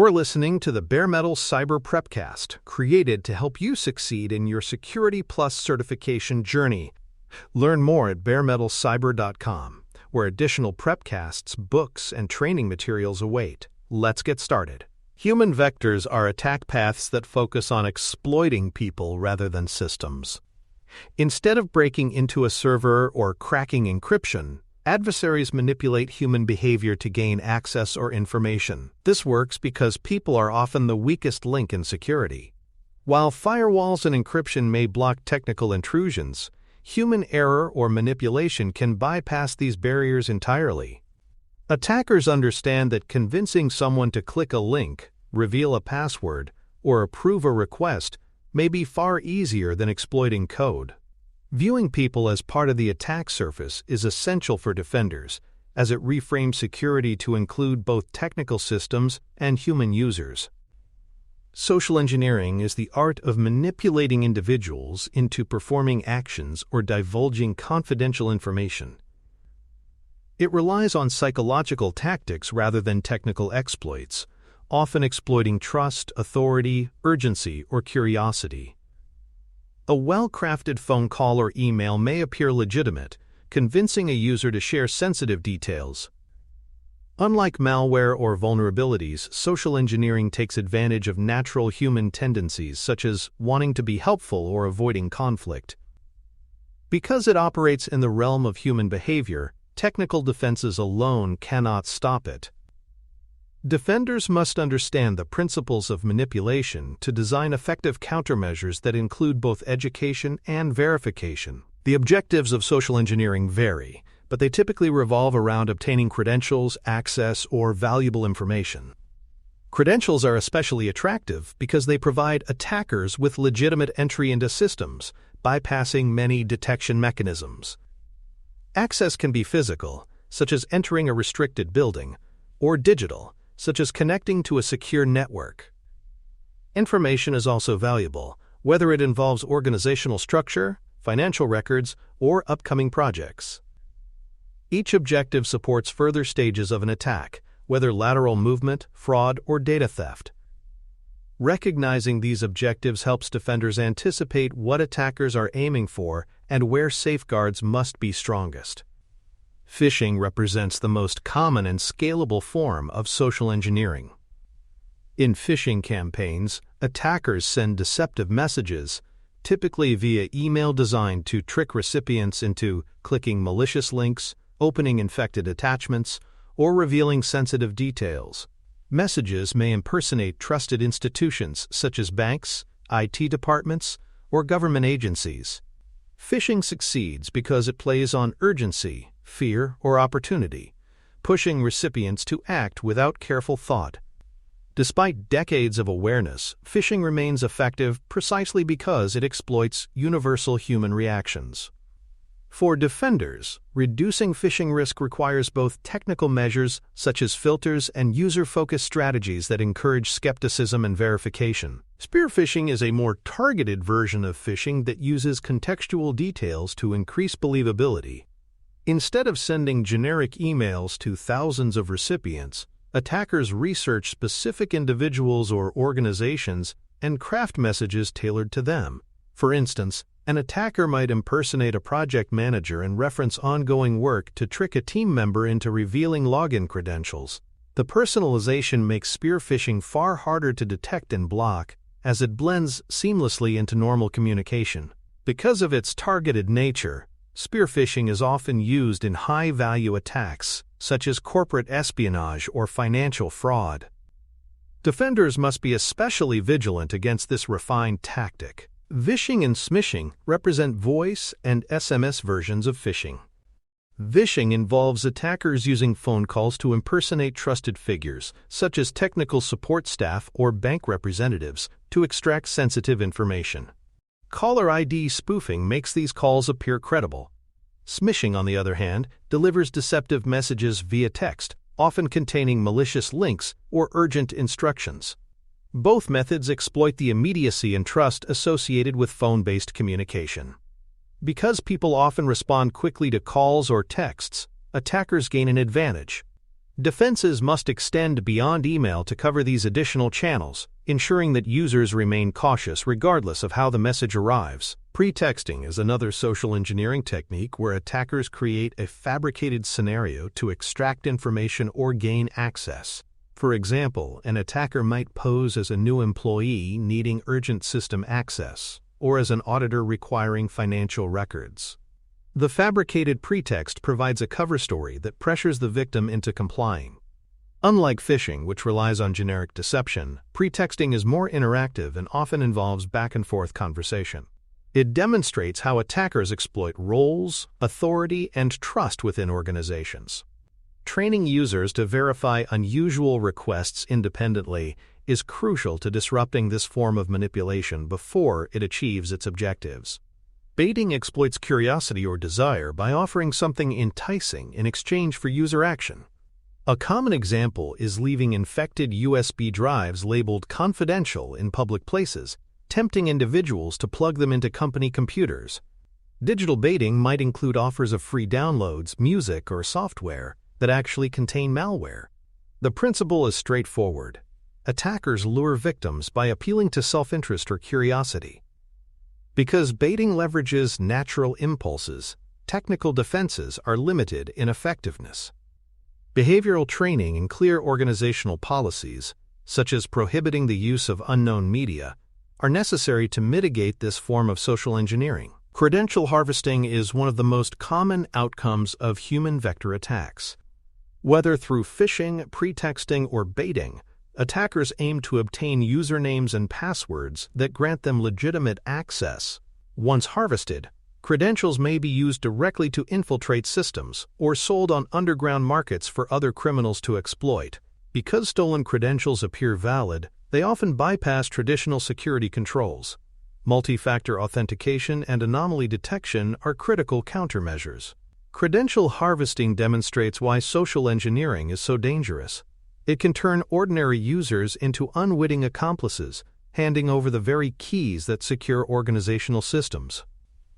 You're listening to the Bare Metal Cyber Prepcast, created to help you succeed in your Security Plus certification journey. Learn more at baremetalcyber.com, where additional prepcasts, books, and training materials await. Let's get started. Human vectors are attack paths that focus on exploiting people rather than systems. Instead of breaking into a server or cracking encryption, adversaries manipulate human behavior to gain access or information. This works because people are often the weakest link in security. While firewalls and encryption may block technical intrusions, human error or manipulation can bypass these barriers entirely. Attackers understand that convincing someone to click a link, reveal a password, or approve a request may be far easier than exploiting code. Viewing people as part of the attack surface is essential for defenders, as it reframes security to include both technical systems and human users. Social engineering is the art of manipulating individuals into performing actions or divulging confidential information. It relies on psychological tactics rather than technical exploits, often exploiting trust, authority, urgency, or curiosity. A well-crafted phone call or email may appear legitimate, convincing a user to share sensitive details. Unlike malware or vulnerabilities, social engineering takes advantage of natural human tendencies such as wanting to be helpful or avoiding conflict. Because it operates in the realm of human behavior, technical defenses alone cannot stop it. Defenders must understand the principles of manipulation to design effective countermeasures that include both education and verification. The objectives of social engineering vary, but they typically revolve around obtaining credentials, access, or valuable information. Credentials are especially attractive because they provide attackers with legitimate entry into systems, bypassing many detection mechanisms. Access can be physical, such as entering a restricted building, or digital, such as connecting to a secure network. Information is also valuable, whether it involves organizational structure, financial records, or upcoming projects. Each objective supports further stages of an attack, whether lateral movement, fraud, or data theft. Recognizing these objectives helps defenders anticipate what attackers are aiming for and where safeguards must be strongest. Phishing represents the most common and scalable form of social engineering. In phishing campaigns, attackers send deceptive messages, typically via email designed to trick recipients into clicking malicious links, opening infected attachments, or revealing sensitive details. Messages may impersonate trusted institutions such as banks, IT departments, or government agencies. Phishing succeeds because it plays on urgency, fear, or opportunity, pushing recipients to act without careful thought. Despite decades of awareness, phishing remains effective precisely because it exploits universal human reactions. For defenders, reducing phishing risk requires both technical measures such as filters and user-focused strategies that encourage skepticism and verification. Spear phishing is a more targeted version of phishing that uses contextual details to increase believability. Instead of sending generic emails to thousands of recipients, attackers research specific individuals or organizations and craft messages tailored to them. For instance, an attacker might impersonate a project manager and reference ongoing work to trick a team member into revealing login credentials. The personalization makes spear phishing far harder to detect and block, as it blends seamlessly into normal communication. Because of its targeted nature, spear phishing is often used in high-value attacks, such as corporate espionage or financial fraud. Defenders must be especially vigilant against this refined tactic. Vishing and smishing represent voice and SMS versions of phishing. Vishing involves attackers using phone calls to impersonate trusted figures, such as technical support staff or bank representatives, to extract sensitive information. Caller ID spoofing makes these calls appear credible. Smishing, on the other hand, delivers deceptive messages via text, often containing malicious links or urgent instructions. Both methods exploit the immediacy and trust associated with phone-based communication. Because people often respond quickly to calls or texts, attackers gain an advantage. Defenses must extend beyond email to cover these additional channels, ensuring that users remain cautious regardless of how the message arrives. Pretexting is another social engineering technique where attackers create a fabricated scenario to extract information or gain access. For example, an attacker might pose as a new employee needing urgent system access, or as an auditor requiring financial records. The fabricated pretext provides a cover story that pressures the victim into complying. Unlike phishing, which relies on generic deception, pretexting is more interactive and often involves back-and-forth conversation. It demonstrates how attackers exploit roles, authority, and trust within organizations. Training users to verify unusual requests independently is crucial to disrupting this form of manipulation before it achieves its objectives. Baiting exploits curiosity or desire by offering something enticing in exchange for user action. A common example is leaving infected USB drives labeled confidential in public places, tempting individuals to plug them into company computers. Digital baiting might include offers of free downloads, music, or software that actually contain malware. The principle is straightforward. Attackers lure victims by appealing to self-interest or curiosity. Because baiting leverages natural impulses, technical defenses are limited in effectiveness. Behavioral training and clear organizational policies, such as prohibiting the use of unknown media, are necessary to mitigate this form of social engineering. Credential harvesting is one of the most common outcomes of human vector attacks. Whether through phishing, pretexting, or baiting, attackers aim to obtain usernames and passwords that grant them legitimate access. Once harvested, credentials may be used directly to infiltrate systems or sold on underground markets for other criminals to exploit. Because stolen credentials appear valid, they often bypass traditional security controls. Multi-factor authentication and anomaly detection are critical countermeasures. Credential harvesting demonstrates why social engineering is so dangerous. It can turn ordinary users into unwitting accomplices, handing over the very keys that secure organizational systems.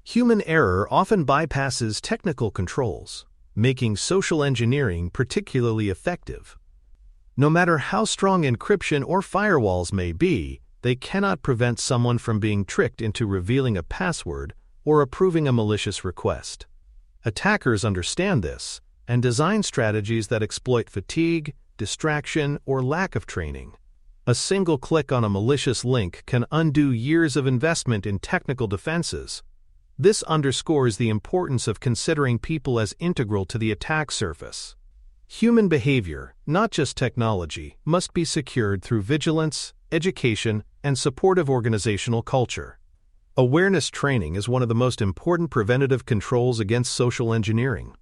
Human error often bypasses technical controls, making social engineering particularly effective. No matter how strong encryption or firewalls may be, they cannot prevent someone from being tricked into revealing a password or approving a malicious request. Attackers understand this and design strategies that exploit fatigue, distraction, or lack of training. A single click on a malicious link can undo years of investment in technical defenses. This underscores the importance of considering people as integral to the attack surface. Human behavior, not just technology, must be secured through vigilance, education, and supportive organizational culture. Awareness training is one of the most important preventative controls against social engineering.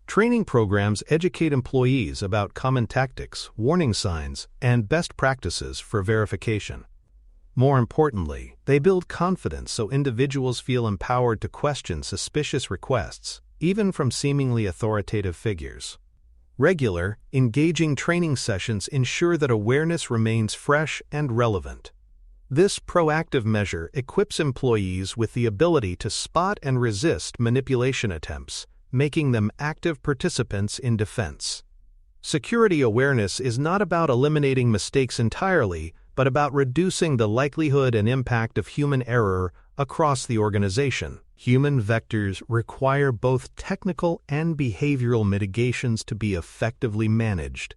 Training programs educate employees about common tactics, warning signs, and best practices for verification. More importantly, they build confidence so individuals feel empowered to question suspicious requests, even from seemingly authoritative figures. Regular, engaging training sessions ensure that awareness remains fresh and relevant. This proactive measure equips employees with the ability to spot and resist manipulation attempts, making them active participants in defense. Security awareness is not about eliminating mistakes entirely, but about reducing the likelihood and impact of human error across the organization. Human vectors require both technical and behavioral mitigations to be effectively managed.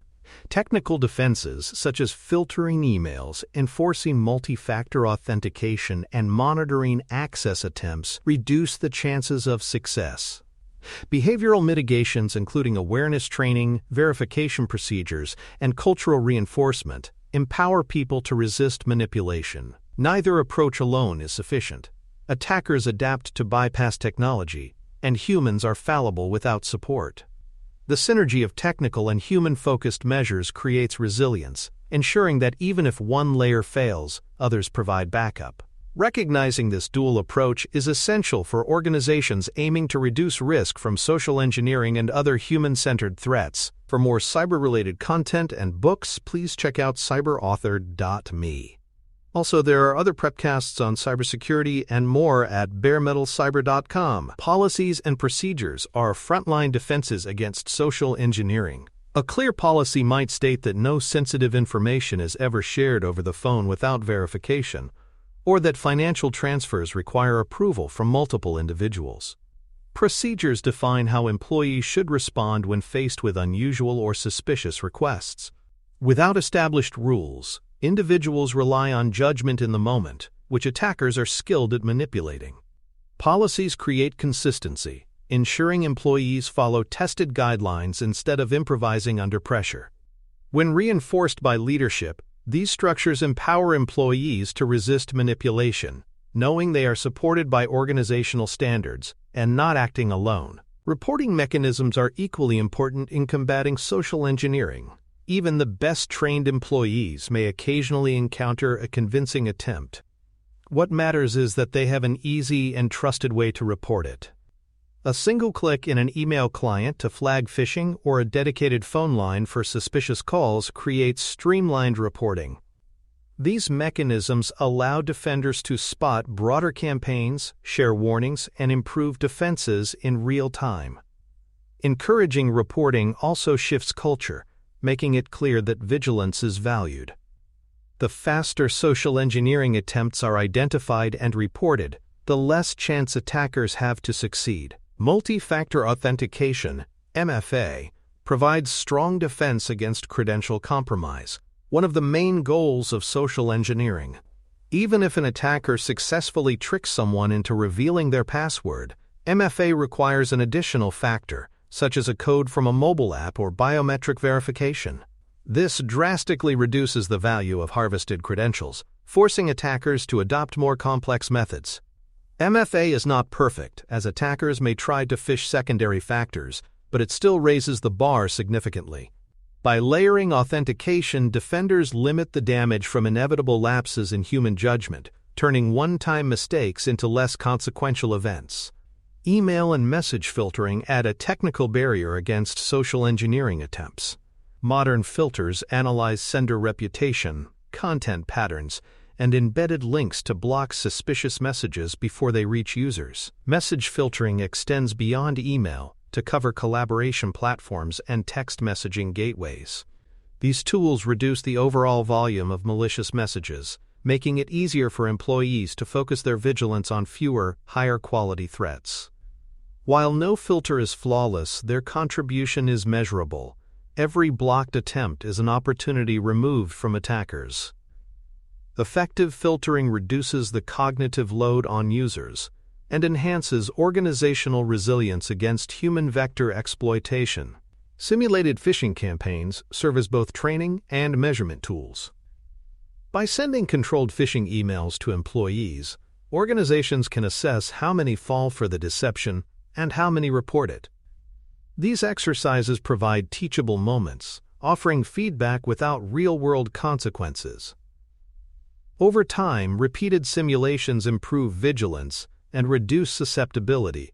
Technical defenses, such as filtering emails, enforcing multi-factor authentication, and monitoring access attempts, reduce the chances of success. Behavioral mitigations, including awareness training, verification procedures, and cultural reinforcement, empower people to resist manipulation. Neither approach alone is sufficient. Attackers adapt to bypass technology, and humans are fallible without support. The synergy of technical and human-focused measures creates resilience, ensuring that even if one layer fails, others provide backup. Recognizing this dual approach is essential for organizations aiming to reduce risk from social engineering and other human-centered threats. For more cyber-related content and books, please check out cyberauthor.me. Also, there are other prepcasts on cybersecurity and more at baremetalcyber.com. Policies and procedures are frontline defenses against social engineering. A clear policy might state that no sensitive information is ever shared over the phone without verification, or that financial transfers require approval from multiple individuals. Procedures define how employees should respond when faced with unusual or suspicious requests. Without established rules, individuals rely on judgment in the moment, which attackers are skilled at manipulating. Policies create consistency, ensuring employees follow tested guidelines instead of improvising under pressure. When reinforced by leadership, these structures empower employees to resist manipulation, knowing they are supported by organizational standards and not acting alone. Reporting mechanisms are equally important in combating social engineering. Even the best-trained employees may occasionally encounter a convincing attempt. What matters is that they have an easy and trusted way to report it. A single click in an email client to flag phishing or a dedicated phone line for suspicious calls creates streamlined reporting. These mechanisms allow defenders to spot broader campaigns, share warnings, and improve defenses in real time. Encouraging reporting also shifts culture, making it clear that vigilance is valued. The faster social engineering attempts are identified and reported, the less chance attackers have to succeed. Multi-factor authentication, MFA, provides strong defense against credential compromise, one of the main goals of social engineering. Even if an attacker successfully tricks someone into revealing their password, MFA requires an additional factor, such as a code from a mobile app or biometric verification. This drastically reduces the value of harvested credentials, forcing attackers to adopt more complex methods. MFA is not perfect, as attackers may try to phish secondary factors, but it still raises the bar significantly. By layering authentication, defenders limit the damage from inevitable lapses in human judgment, turning one-time mistakes into less consequential events. Email and message filtering add a technical barrier against social engineering attempts. Modern filters analyze sender reputation, content patterns, and embedded links to block suspicious messages before they reach users. Message filtering extends beyond email to cover collaboration platforms and text messaging gateways. These tools reduce the overall volume of malicious messages, making it easier for employees to focus their vigilance on fewer, higher-quality threats. While no filter is flawless, their contribution is measurable. Every blocked attempt is an opportunity removed from attackers. Effective filtering reduces the cognitive load on users and enhances organizational resilience against human vector exploitation. Simulated phishing campaigns serve as both training and measurement tools. By sending controlled phishing emails to employees, organizations can assess how many fall for the deception and how many report it. These exercises provide teachable moments, offering feedback without real-world consequences. Over time, repeated simulations improve vigilance and reduce susceptibility.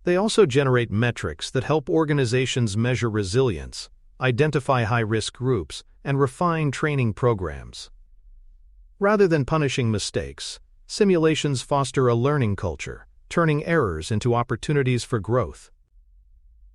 They also generate metrics that help organizations measure resilience, identify high-risk groups, and refine training programs. Rather than punishing mistakes, simulations foster a learning culture, turning errors into opportunities for growth.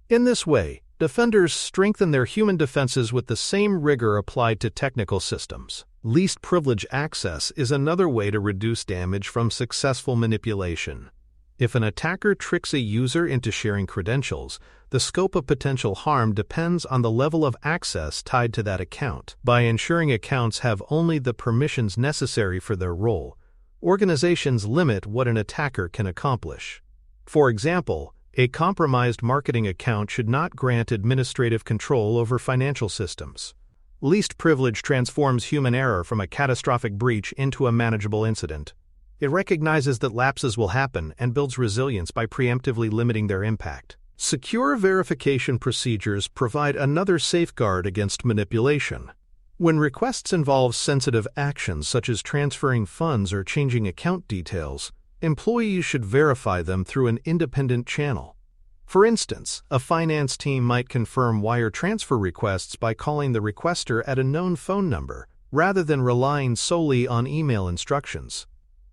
In this way, defenders strengthen their human defenses with the same rigor applied to technical systems. Least privilege access is another way to reduce damage from successful manipulation. If an attacker tricks a user into sharing credentials, the scope of potential harm depends on the level of access tied to that account. By ensuring accounts have only the permissions necessary for their role, organizations limit what an attacker can accomplish. For example, a compromised marketing account should not grant administrative control over financial systems. Least privilege transforms human error from a catastrophic breach into a manageable incident. It recognizes that lapses will happen and builds resilience by preemptively limiting their impact. Secure verification procedures provide another safeguard against manipulation. When requests involve sensitive actions such as transferring funds or changing account details, employees should verify them through an independent channel. For instance, a finance team might confirm wire transfer requests by calling the requester at a known phone number, rather than relying solely on email instructions.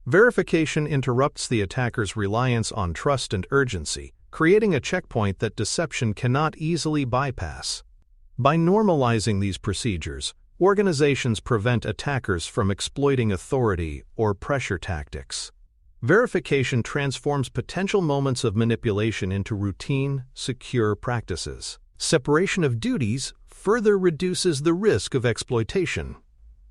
Verification interrupts the attacker's reliance on trust and urgency, creating a checkpoint that deception cannot easily bypass. By normalizing these procedures, organizations prevent attackers from exploiting authority or pressure tactics. Verification transforms potential moments of manipulation into routine, secure practices. Separation of duties further reduces the risk of exploitation.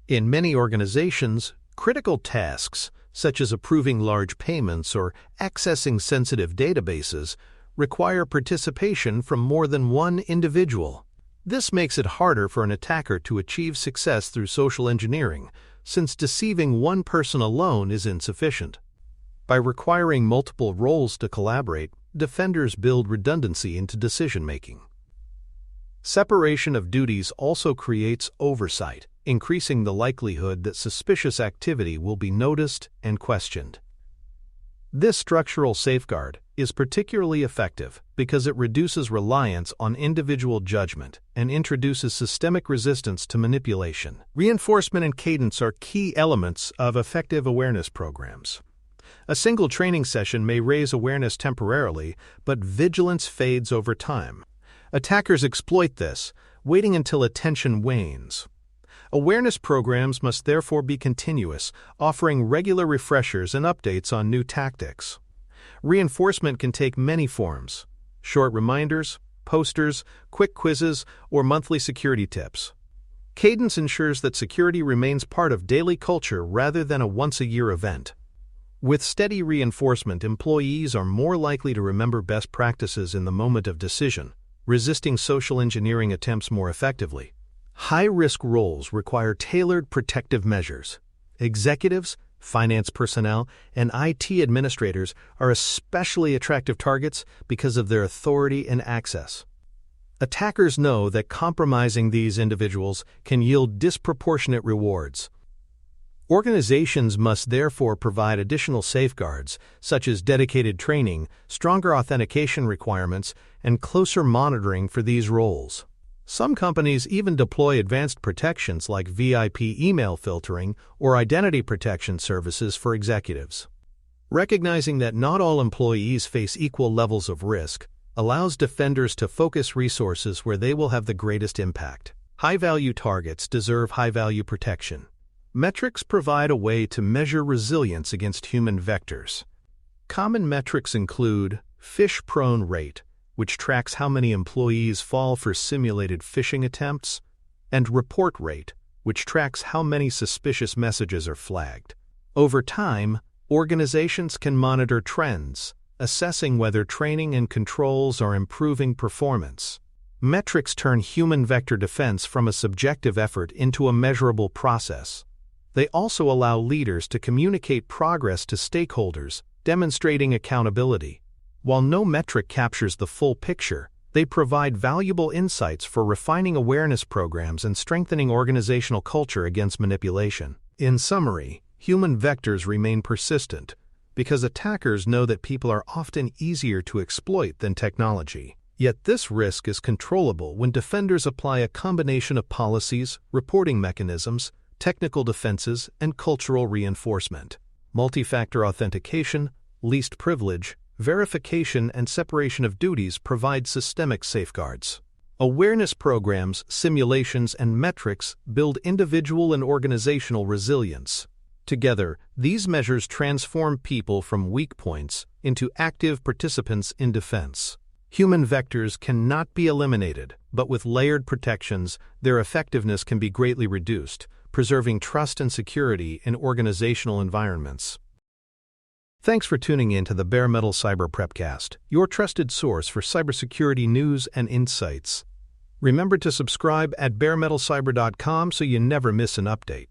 In many organizations, critical tasks, such as approving large payments or accessing sensitive databases, require participation from more than one individual. This makes it harder for an attacker to achieve success through social engineering, since deceiving one person alone is insufficient. By requiring multiple roles to collaborate, defenders build redundancy into decision-making. Separation of duties also creates oversight, increasing the likelihood that suspicious activity will be noticed and questioned. This structural safeguard is particularly effective because it reduces reliance on individual judgment and introduces systemic resistance to manipulation. Reinforcement and cadence are key elements of effective awareness programs. A single training session may raise awareness temporarily, but vigilance fades over time. Attackers exploit this, waiting until attention wanes. Awareness programs must therefore be continuous, offering regular refreshers and updates on new tactics. Reinforcement can take many forms: short reminders, posters, quick quizzes, or monthly security tips. Cadence ensures that security remains part of daily culture rather than a once-a-year event. With steady reinforcement, employees are more likely to remember best practices in the moment of decision, resisting social engineering attempts more effectively. High-risk roles require tailored protective measures. Executives, finance personnel, and IT administrators are especially attractive targets because of their authority and access. Attackers know that compromising these individuals can yield disproportionate rewards. Organizations must therefore provide additional safeguards, such as dedicated training, stronger authentication requirements, and closer monitoring for these roles. Some companies even deploy advanced protections like VIP email filtering or identity protection services for executives. Recognizing that not all employees face equal levels of risk allows defenders to focus resources where they will have the greatest impact. High-value targets deserve high-value protection. Metrics provide a way to measure resilience against human vectors. Common metrics include phish-prone rate, which tracks how many employees fall for simulated phishing attempts, and report rate, which tracks how many suspicious messages are flagged. Over time, organizations can monitor trends, assessing whether training and controls are improving performance. Metrics turn human vector defense from a subjective effort into a measurable process. They also allow leaders to communicate progress to stakeholders, demonstrating accountability. While no metric captures the full picture, they provide valuable insights for refining awareness programs and strengthening organizational culture against manipulation. In summary, human vectors remain persistent because attackers know that people are often easier to exploit than technology. Yet this risk is controllable when defenders apply a combination of policies, reporting mechanisms, technical defenses, and cultural reinforcement. Multi-factor authentication, least privilege, verification, and separation of duties provide systemic safeguards. Awareness programs, simulations, and metrics build individual and organizational resilience. Together, these measures transform people from weak points into active participants in defense. Human vectors cannot be eliminated, but with layered protections, their effectiveness can be greatly reduced, preserving trust and security in organizational environments. Thanks for tuning in to the Bare Metal Cyber Prepcast, your trusted source for cybersecurity news and insights. Remember to subscribe at baremetalcyber.com so you never miss an update.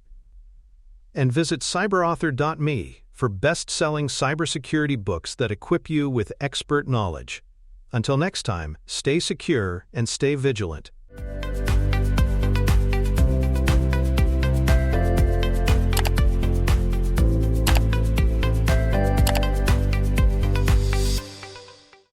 And visit cyberauthor.me for best-selling cybersecurity books that equip you with expert knowledge. Until next time, stay secure and stay vigilant.